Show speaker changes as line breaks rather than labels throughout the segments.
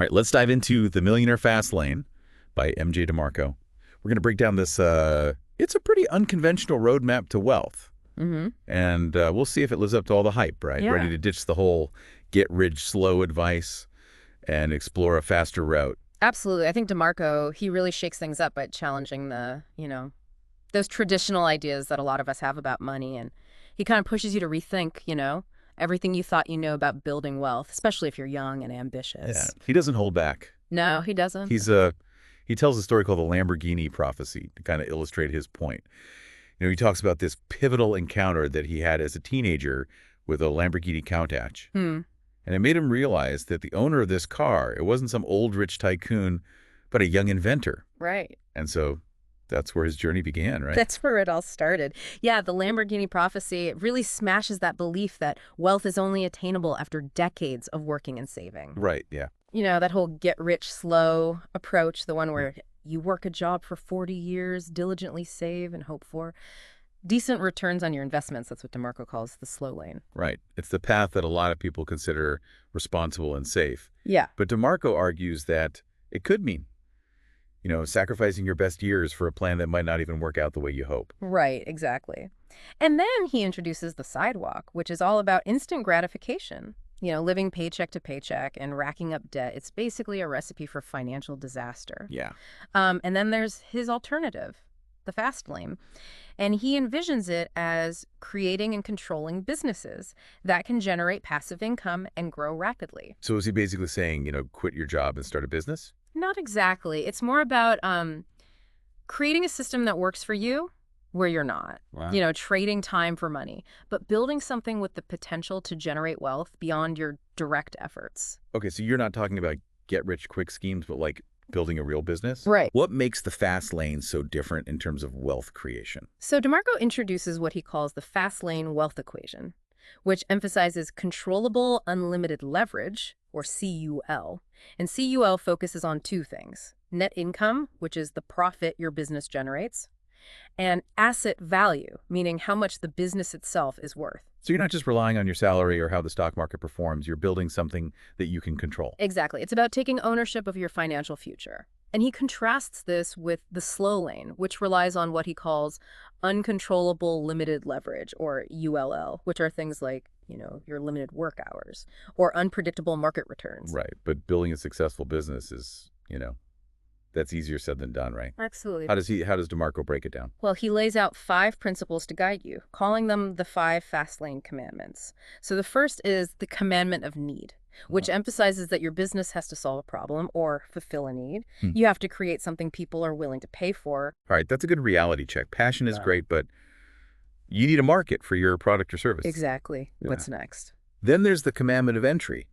All right, let's dive into The Millionaire Fastlane by MJ DeMarco. We're going to break down this, it's a pretty unconventional roadmap to wealth.
Mm-hmm.
And we'll see if it lives up to all the hype, right?
Yeah.
Ready to ditch the whole get rich slow advice and explore a faster route.
Absolutely. I think DeMarco, he really shakes things up by challenging those traditional ideas that a lot of us have about money. And he kind of pushes you to rethink, everything you thought you know about building wealth, especially if you're young and ambitious.
Yeah. He doesn't hold back.
No, he doesn't.
He tells a story called the Lamborghini prophecy to kind of illustrate his point. He talks about this pivotal encounter that he had as a teenager with a Lamborghini Countach. And it made him realize that the owner of this car, it wasn't some old rich tycoon, but a young inventor.
Right.
And so that's where his journey began, right?
That's where it all started. Yeah, the Lamborghini prophecy, it really smashes that belief that wealth is only attainable after decades of working and saving.
Right, yeah.
That whole get rich slow approach, the one where you work a job for 40 years, diligently save and hope for decent returns on your investments. That's what DeMarco calls the slow lane.
Right. It's the path that a lot of people consider responsible and safe.
Yeah.
But DeMarco argues that it could mean, sacrificing your best years for a plan that might not even work out the way you hope.
Right, exactly. And then he introduces the sidewalk, which is all about instant gratification. Living paycheck to paycheck and racking up debt. It's basically a recipe for financial disaster.
Yeah.
And then there's his alternative, the fast lane. And he envisions it as creating and controlling businesses that can generate passive income and grow rapidly.
So is he basically saying, quit your job and start a business?
Not exactly. It's more about creating a system that works for you where you're not.
Wow.
Trading time for money, but building something with the potential to generate wealth beyond your direct efforts.
Okay, so you're not talking about get-rich-quick schemes, but like building a real business?
Right.
What makes the fast lane so different in terms of wealth creation?
So DeMarco introduces what he calls the fast lane wealth equation, which emphasizes controllable unlimited leverage, or CUL. And CUL focuses on two things: net income, which is the profit your business generates, and asset value, meaning how much the business itself is worth.
So you're not just relying on your salary or how the stock market performs. You're building something that you can control.
Exactly. It's about taking ownership of your financial future. And he contrasts this with the slow lane, which relies on what he calls uncontrollable limited leverage, or ULL, which are things like, your limited work hours or unpredictable market returns.
Right. But building a successful business is, that's easier said than done, right?
Absolutely.
How does DeMarco break it down?
Well, he lays out 5 principles to guide you, calling them the 5 fast lane commandments. So the first is the commandment of need, which emphasizes that your business has to solve a problem or fulfill a need. You have to create something people are willing to pay for.
All right, that's a good reality check. Passion is great, but you need a market for your product or service.
Exactly.
Yeah.
What's next?
Then there's the commandment of entry.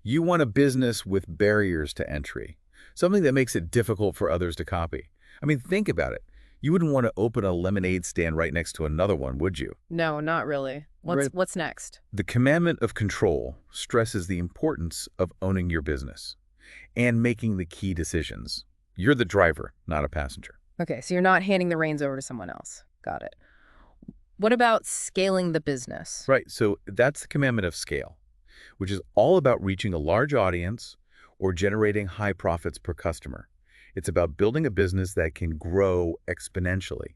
You want a business with barriers to entry, something that makes it difficult for others to copy. I mean, think about it. You wouldn't want to open a lemonade stand right next to another one, would you?
No, not really. What's next?
The commandment of control stresses the importance of owning your business and making the key decisions. You're the driver, not a passenger.
Okay, so you're not handing the reins over to someone else. Got it. What about scaling the business?
Right, so that's the commandment of scale, which is all about reaching a large audience or generating high profits per customer. It's about building a business that can grow exponentially.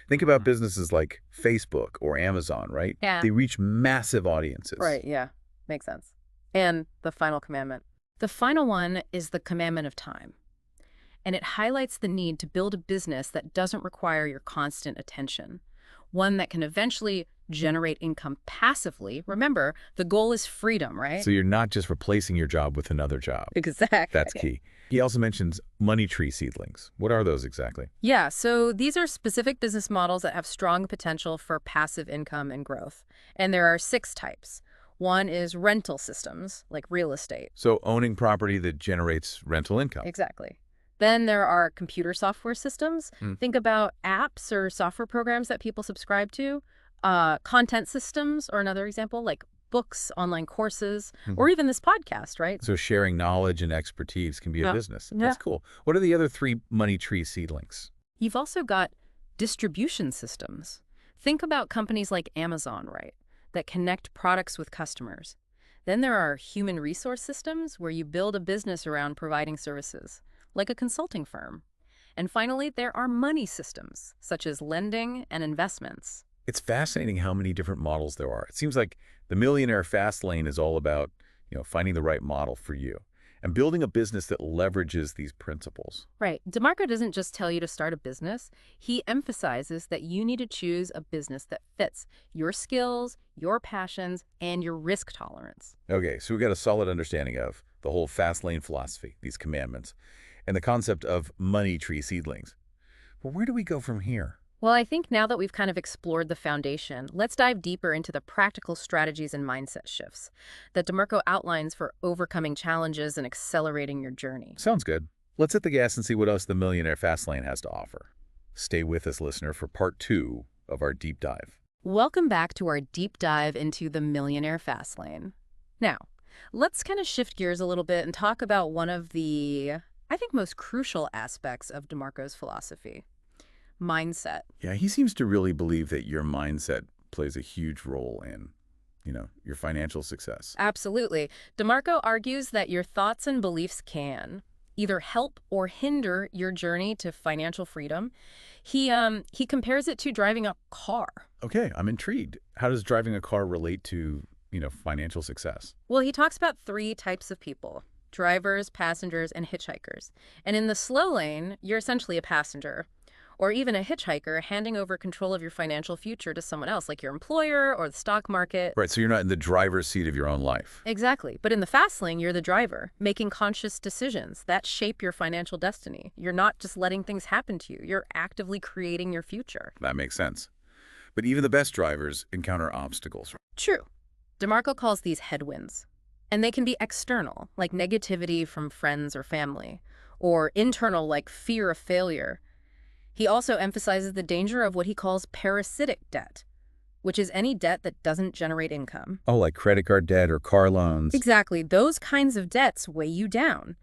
Think about businesses like Facebook or Amazon, right?
Yeah.
They reach massive audiences.
Right, yeah. Makes sense. And the final commandment. The final one is the commandment of time. And it highlights the need to build a business that doesn't require your constant attention. One that can eventually generate income passively. Remember, the goal is freedom, right?
So you're not just replacing your job with another job.
Exactly.
That's key. He also mentions money tree seedlings. What are those exactly?
Yeah, so these are specific business models that have strong potential for passive income and growth. And there are 6 types. One is rental systems, like real estate.
So owning property that generates rental income.
Exactly. Then there are computer software systems. Think about apps or software programs that people subscribe to. Content systems are another example, like books, online courses, or even this podcast, right?
So sharing knowledge and expertise can be a business. That's cool. What are the other 3 money tree seedlings?
You've also got distribution systems. Think about companies like Amazon, right, that connect products with customers. Then there are human resource systems, where you build a business around providing services, like a consulting firm. And finally, there are money systems, such as lending and investments.
It's fascinating how many different models there are. It seems like the Millionaire Fastlane is all about, finding the right model for you and building a business that leverages these principles.
Right. DeMarco doesn't just tell you to start a business. He emphasizes that you need to choose a business that fits your skills, your passions, and your risk tolerance.
Okay, so we got a solid understanding of the whole Fastlane philosophy, these commandments, and the concept of money tree seedlings. But where do we go from here?
Well, I think now that we've kind of explored the foundation, let's dive deeper into the practical strategies and mindset shifts that DeMarco outlines for overcoming challenges and accelerating your journey.
Sounds good. Let's hit the gas and see what else the Millionaire Fastlane has to offer. Stay with us, listener, for part 2 of our deep dive.
Welcome back to our deep dive into the Millionaire Fastlane. Now, let's kind of shift gears a little bit and talk about one of the, I think, most crucial aspects of DeMarco's philosophy: mindset.
Yeah, he seems to really believe that your mindset plays a huge role in, your financial success.
Absolutely. DeMarco argues that your thoughts and beliefs can either help or hinder your journey to financial freedom. He compares it to driving a car.
Okay, I'm intrigued. How does driving a car relate to, financial success?
Well, he talks about 3 types of people: drivers, passengers, and hitchhikers. And in the slow lane, you're essentially a passenger, or even a hitchhiker handing over control of your financial future to someone else, like your employer or the stock market.
Right, so you're not in the driver's seat of your own life.
Exactly. But in the fast lane, you're the driver, making conscious decisions that shape your financial destiny. You're not just letting things happen to you. You're actively creating your future.
That makes sense. But even the best drivers encounter obstacles.
True. DeMarco calls these headwinds. And they can be external, like negativity from friends or family, or internal, like fear of failure. He also emphasizes the danger of what he calls parasitic debt, which is any debt that doesn't generate income.
Oh, like credit card debt or car loans.
Exactly. Those kinds of debts weigh you down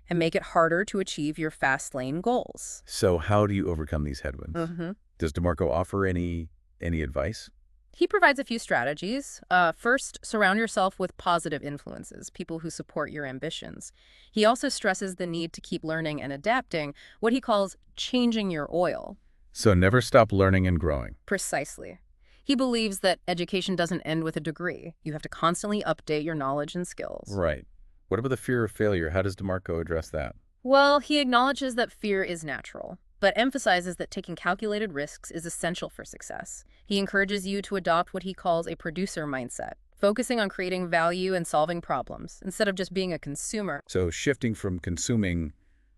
and make it harder to achieve your fast lane goals.
So how do you overcome these headwinds? Does DeMarco offer any advice?
He provides a few strategies. First, surround yourself with positive influences, people who support your ambitions. He also stresses the need to keep learning and adapting, what he calls changing your oil.
So never stop learning and growing.
Precisely. He believes that education doesn't end with a degree. You have to constantly update your knowledge and skills.
Right. What about the fear of failure? How does DeMarco address that?
Well, he acknowledges that fear is natural, but emphasizes that taking calculated risks is essential for success. He encourages you to adopt what he calls a producer mindset, focusing on creating value and solving problems, instead of just being a consumer.
So shifting from consuming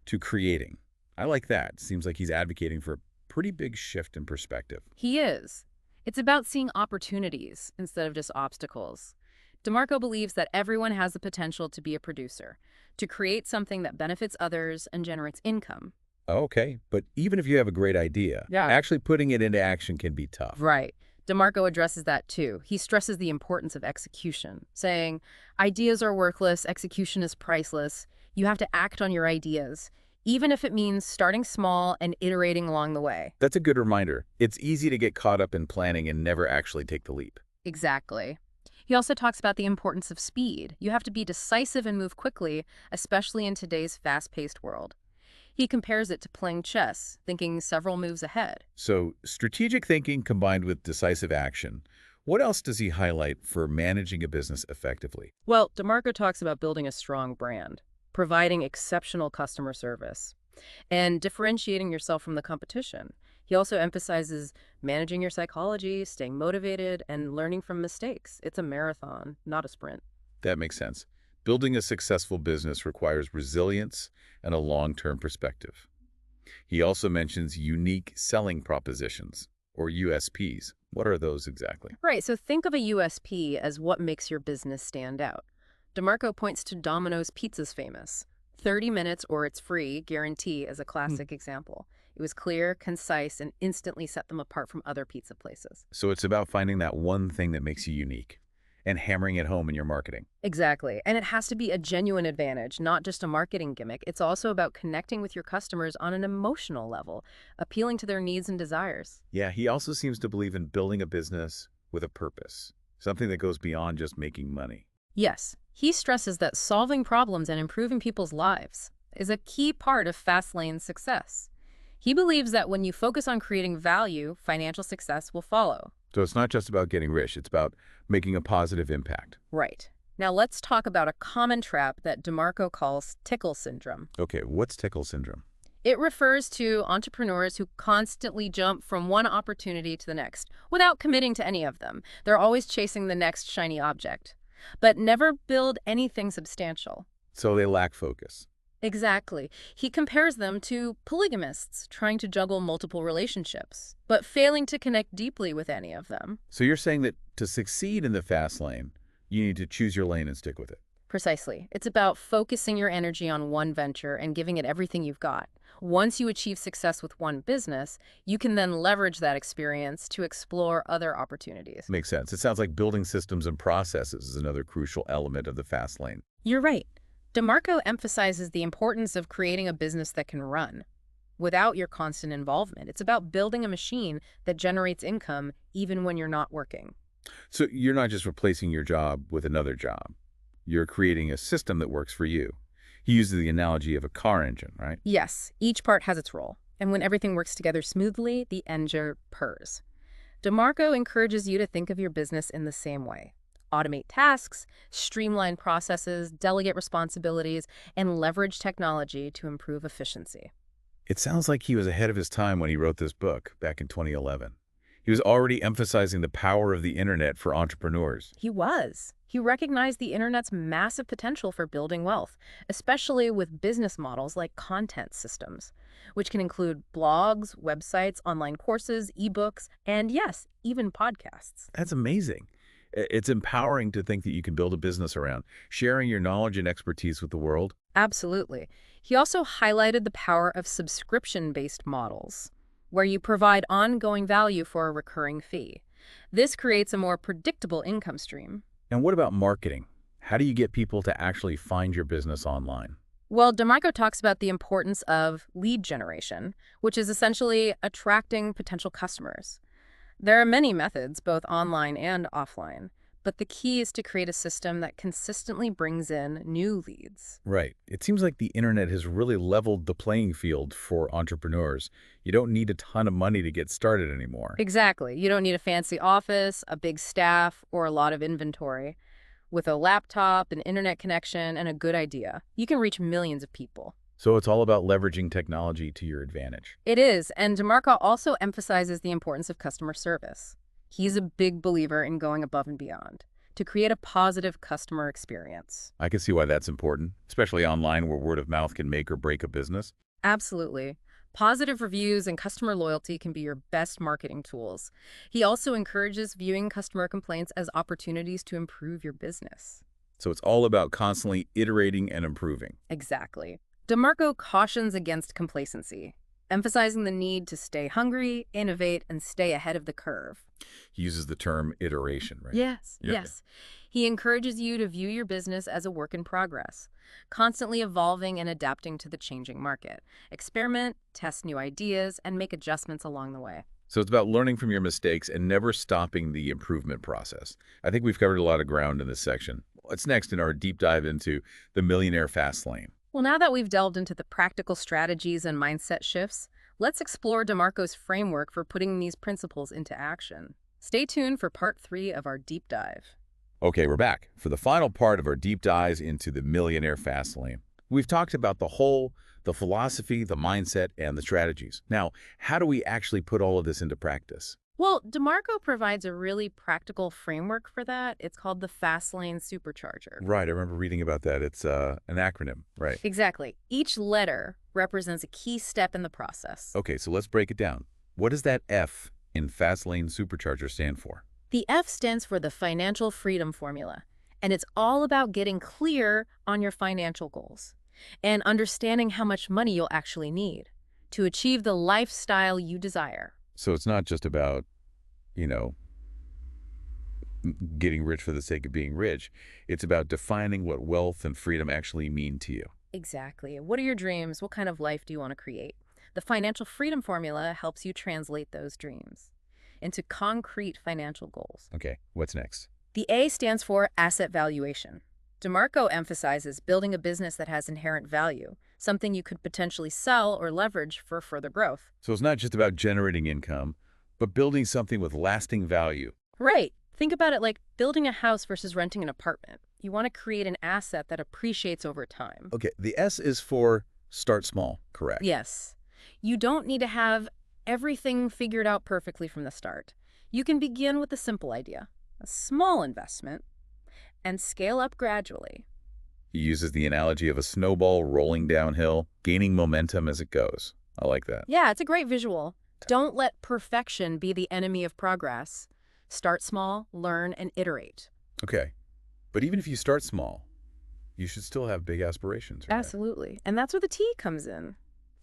to creating. I like that. Seems like he's advocating for a pretty big shift in perspective.
He is. It's about seeing opportunities instead of just obstacles. DeMarco believes that everyone has the potential to be a producer, to create something that benefits others and generates income.
Okay, but even if you have a great idea, actually putting it into action can be tough.
Right. DeMarco addresses that too. He stresses the importance of execution, saying, ideas are worthless, execution is priceless. You have to act on your ideas, even if it means starting small and iterating along the way.
That's a good reminder. It's easy to get caught up in planning and never actually take the leap.
Exactly. He also talks about the importance of speed. You have to be decisive and move quickly, especially in today's fast-paced world. He compares it to playing chess, thinking several moves ahead.
So strategic thinking combined with decisive action. What else does he highlight for managing a business effectively?
Well, DeMarco talks about building a strong brand, providing exceptional customer service, and differentiating yourself from the competition. He also emphasizes managing your psychology, staying motivated, and learning from mistakes. It's a marathon, not a sprint.
That makes sense. Building a successful business requires resilience and a long-term perspective. He also mentions unique selling propositions, or USPs. What are those exactly?
Right, so think of a USP as what makes your business stand out. DeMarco points to Domino's Pizza's famous 30 minutes or it's free guarantee as a classic example. It was clear, concise, and instantly set them apart from other pizza places.
So it's about finding that one thing that makes you unique and hammering it home in your marketing.
Exactly. And it has to be a genuine advantage, not just a marketing gimmick. It's also about connecting with your customers on an emotional level, appealing to their needs and desires.
Yeah, he also seems to believe in building a business with a purpose, something that goes beyond just making money.
Yes, he stresses that solving problems and improving people's lives is a key part of Fastlane's success. He believes that when you focus on creating value, financial success will follow.
So it's not just about getting rich, it's about making a positive impact.
Right. Now let's talk about a common trap that DeMarco calls tickle syndrome.
Okay, what's tickle syndrome?
It refers to entrepreneurs who constantly jump from one opportunity to the next without committing to any of them. They're always chasing the next shiny object, but never build anything substantial.
So they lack focus.
Exactly. He compares them to polygamists trying to juggle multiple relationships, but failing to connect deeply with any of them.
So you're saying that to succeed in the fast lane, you need to choose your lane and stick with it.
Precisely. It's about focusing your energy on one venture and giving it everything you've got. Once you achieve success with one business, you can then leverage that experience to explore other opportunities.
Makes sense. It sounds like building systems and processes is another crucial element of the fast lane.
You're right. DeMarco emphasizes the importance of creating a business that can run without your constant involvement. It's about building a machine that generates income even when you're not working.
So you're not just replacing your job with another job. You're creating a system that works for you. He uses the analogy of a car engine, right?
Yes, each part has its role, and when everything works together smoothly, the engine purrs. DeMarco encourages you to think of your business in the same way. Automate tasks, streamline processes, delegate responsibilities, and leverage technology to improve efficiency.
It sounds like he was ahead of his time when he wrote this book back in 2011. He was already emphasizing the power of the internet for entrepreneurs.
He was. He recognized the internet's massive potential for building wealth, especially with business models like content systems, which can include blogs, websites, online courses, ebooks, and yes, even podcasts.
That's amazing. It's empowering to think that you can build a business around sharing your knowledge and expertise with the world.
Absolutely. He also highlighted the power of subscription-based models, where you provide ongoing value for a recurring fee. This creates a more predictable income stream.
And what about marketing? How do you get people to actually find your business online?
Well, DeMarco talks about the importance of lead generation, which is essentially attracting potential customers. There are many methods, both online and offline, but the key is to create a system that consistently brings in new leads.
Right. It seems like the internet has really leveled the playing field for entrepreneurs. You don't need a ton of money to get started anymore.
Exactly. You don't need a fancy office, a big staff, or a lot of inventory. With a laptop, an internet connection, and a good idea, you can reach millions of people.
So it's all about leveraging technology to your advantage.
It is, and DeMarco also emphasizes the importance of customer service. He's a big believer in going above and beyond to create a positive customer experience.
I can see why that's important, especially online where word of mouth can make or break a business.
Absolutely. Positive reviews and customer loyalty can be your best marketing tools. He also encourages viewing customer complaints as opportunities to improve your business.
So it's all about constantly iterating and improving.
Exactly. DeMarco cautions against complacency, emphasizing the need to stay hungry, innovate, and stay ahead of the curve.
He uses the term iteration, right?
Yes,
Yeah.
yes. He encourages you to view your business as a work in progress, constantly evolving and adapting to the changing market. Experiment, test new ideas, and make adjustments along the way.
So it's about learning from your mistakes and never stopping the improvement process. I think we've covered a lot of ground in this section. What's next in our deep dive into the Millionaire Fastlane?
Well, now that we've delved into the practical strategies and mindset shifts, let's explore DeMarco's framework for putting these principles into action. Stay tuned for part 3 of our deep dive.
Okay, we're back for the final part of our deep dives into the Millionaire Fastlane. We've talked about the whole, the philosophy, the mindset, and the strategies. Now, how do we actually put all of this into practice?
Well, DeMarco provides a really practical framework for that. It's called the Fastlane Supercharger.
Right, I remember reading about that. It's an acronym, right?
Exactly. Each letter represents a key step in the process.
Okay, so let's break it down. What does that F in Fastlane Supercharger stand for?
The F stands for the Financial Freedom Formula, and it's all about getting clear on your financial goals and understanding how much money you'll actually need to achieve the lifestyle you desire.
So it's not just about, getting rich for the sake of being rich. It's about defining what wealth and freedom actually mean to you.
Exactly. What are your dreams? What kind of life do you want to create? The Financial Freedom Formula helps you translate those dreams into concrete financial goals.
Okay, what's next?
The A stands for asset valuation. DeMarco emphasizes building a business that has inherent value, something you could potentially sell or leverage for further growth.
So it's not just about generating income, but building something with lasting value.
Right. Think about it like building a house versus renting an apartment. You want to create an asset that appreciates over time.
Okay, the S is for start small, correct?
Yes. You don't need to have everything figured out perfectly from the start. You can begin with a simple idea, a small investment, and scale up gradually.
He uses the analogy of a snowball rolling downhill, gaining momentum as it goes. I like that.
Yeah, it's a great visual. Don't let perfection be the enemy of progress. Start small, learn, and iterate.
Okay, but even if you start small, you should still have big aspirations, right?
Absolutely. And that's where the T comes in.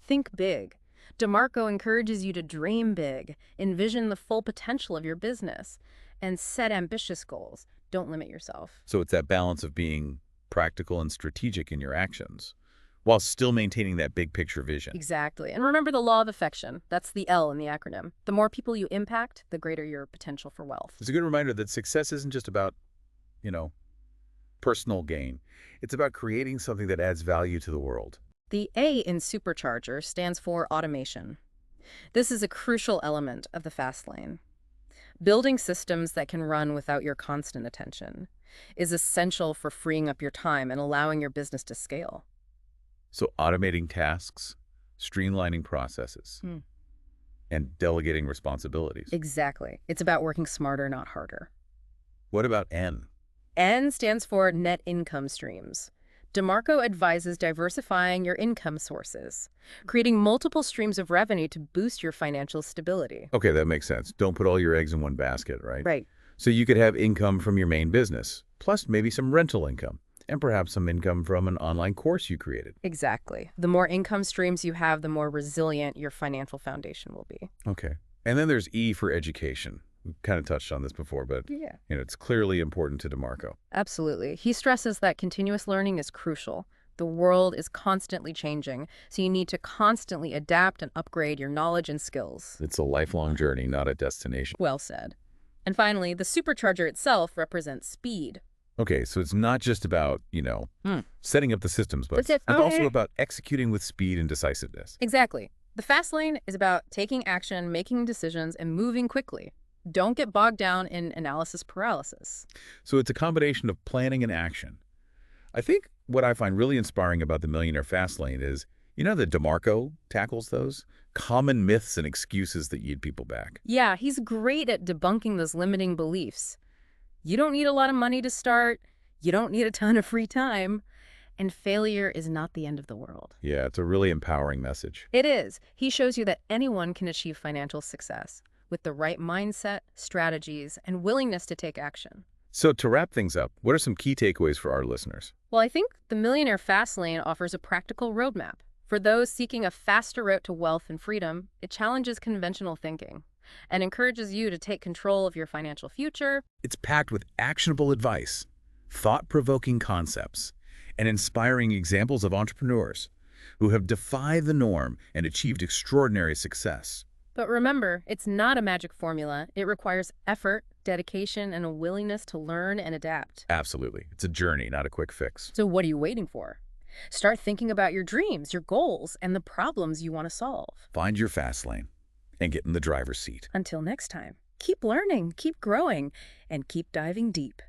Think big. DeMarco encourages you to dream big, envision the full potential of your business, and set ambitious goals. Don't limit yourself.
So it's that balance of being practical and strategic in your actions, while still maintaining that big picture vision.
Exactly. And remember the law of affection. That's the L in the acronym. The more people you impact, the greater your potential for wealth.
It's a good reminder that success isn't just about, personal gain. It's about creating something that adds value to the world.
The A in supercharger stands for automation. This is a crucial element of the fast lane. Building systems that can run without your constant attention is essential for freeing up your time and allowing your business to scale.
So automating tasks, streamlining processes, and delegating responsibilities.
Exactly. It's about working smarter, not harder.
What about N?
N stands for net income streams. DeMarco advises diversifying your income sources, creating multiple streams of revenue to boost your financial stability.
Okay, that makes sense. Don't put all your eggs in one basket, right?
Right.
So you could have income from your main business, plus maybe some rental income, and perhaps some income from an online course you created.
Exactly. The more income streams you have, the more resilient your financial foundation will be.
Okay. And then there's E for education. We've kind of touched on this before, but
Yeah.
it's clearly important to DeMarco.
Absolutely. He stresses that continuous learning is crucial. The world is constantly changing, so you need to constantly adapt and upgrade your knowledge and skills.
It's a lifelong journey, not a destination.
Well said. And finally, the supercharger itself represents speed.
Okay, so it's not just about, setting up the systems, but
That's it.
it's also about executing with speed and decisiveness.
Exactly. The fast lane is about taking action, making decisions, and moving quickly. Don't get bogged down in analysis paralysis.
So it's a combination of planning and action. I think what I find really inspiring about the Millionaire Fastlane is, that DeMarco tackles those common myths and excuses that lead people back.
Yeah, he's great at debunking those limiting beliefs. You don't need a lot of money to start. You don't need a ton of free time. And failure is not the end of the world.
Yeah, it's a really empowering message.
It is. He shows you that anyone can achieve financial success with the right mindset, strategies, and willingness to take action.
So to wrap things up, what are some key takeaways for our listeners?
Well, I think the Millionaire Fastlane offers a practical roadmap. For those seeking a faster route to wealth and freedom, it challenges conventional thinking and encourages you to take control of your financial future.
It's packed with actionable advice, thought-provoking concepts, and inspiring examples of entrepreneurs who have defied the norm and achieved extraordinary success.
But remember, it's not a magic formula. It requires effort, dedication, and a willingness to learn and adapt.
Absolutely. It's a journey, not a quick fix.
So what are you waiting for? Start thinking about your dreams, your goals, and the problems you want to solve.
Find your fast lane and get in the driver's seat.
Until next time, keep learning, keep growing, and keep diving deep.